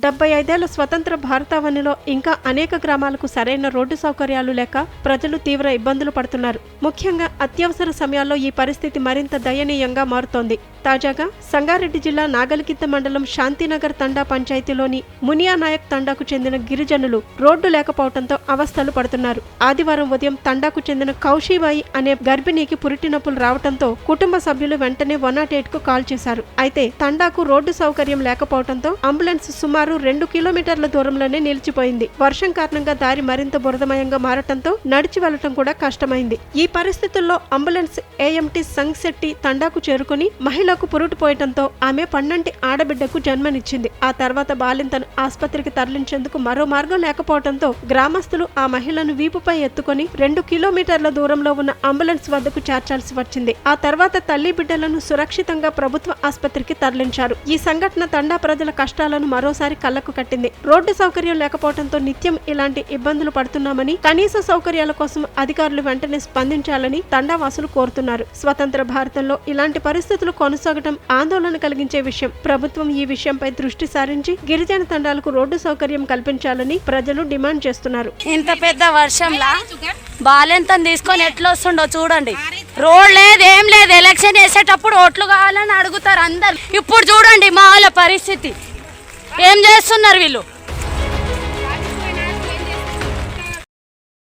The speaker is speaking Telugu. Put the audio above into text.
75 ఏళ్ల స్వతంత్ర భారతావనిలో ఇంకా అనేక గ్రామాలకు సరైన రోడ్డు సౌకర్యాలు లేక ప్రజలు తీవ్ర ఇబ్బందులు పడుతున్నారు. ముఖ్యంగా అత్యవసర సమయాల్లో ఈ పరిస్థితి మరింత దయనీయంగా మారుతోంది. తాజాగా సంగారెడ్డి జిల్లా నాగలిగిద్ద మండలం శాంతినగర్ తండా పంచాయతీలోని మునియానాయక్ తండాకు చెందిన గిరిజనులు రోడ్డు లేకపోవడంతో అవస్థలు పడుతున్నారు. ఆదివారం ఉదయం తండాకు చెందిన కౌశీబాయి అనే గర్భిణికి పురిటి నొప్పులు రావడంతో కుటుంబ సభ్యులు వెంటనే 108 కు కాల్ చేశారు. అయితే తండాకు రోడ్డు సౌకర్యం లేకపోవడంతో అంబులెన్స్ సుమారు 2 కిలోమీటర్ల దూరంలోనే నిలిచిపోయింది. వర్షం కారణంగా దారి మరింత బురదమయంగా మారటంతో నడిచి వెళ్లటం కూడా కష్టమైంది. ఈ పరిస్థితుల్లో అంబులెన్స్ ఏఎంటీ సంగ్శెట్టి తండాకు చేరుకుని మహిళకు పురుటు పోయటంతో ఆమె పన్నంటి ఆడబిడ్డకు జన్మనిచ్చింది. ఆ తర్వాత బాలింతను ఆసుపత్రికి తరలించేందుకు మరో మార్గం లేకపోవడంతో గ్రామస్తులు ఆ మహిళను వీపుపై ఎత్తుకొని 2 కిలోమీటర్ల దూరంలో ఉన్న అంబులెన్స్ వద్దకు చేర్చాల్సి వచ్చింది. ఆ తర్వాత తల్లి బిడ్డలను సురక్షితంగా ప్రభుత్వ ఆసుపత్రికి తరలించారు. ఈ సంఘటన తండా ప్రజల కష్టాలను మరోసారి కళ్లకు కట్టింది. రోడ్డు సౌకర్యం లేకపోవడంతో నిత్యం ఇలాంటి ఇబ్బందులు పడుతున్నామని, కనీస సౌకర్యాల కోసం అధికారులు వెంటనే స్పందించాలని తండావాసులు కోరుతున్నారు. స్వతంత్ర భారతంలో ఇలాంటి పరిస్థితులు కొనసాగడం ఆందోళన కలిగించే విషయం. ప్రభుత్వం ఈ విషయంపై దృష్టి సారించి గిరిజన తండాలకు రోడ్డు సౌకర్యం కల్పించాలని ప్రజలు డిమాండ్ చేస్తున్నారు. ఇంత పెద్ద వర్షంలా బాలెంతం తీసుకొని ఎట్లా వస్తుండో చూడండి. రోడ్ లేదు, ఏం లేదు. ఎలక్షన్ వేసేటప్పుడు ఓట్లు కావాలని అడుగుతారు అందరు. ఇప్పుడు చూడండి మా వాళ్ళ పరిస్థితి ఏం చేస్తున్నారు వీళ్ళు.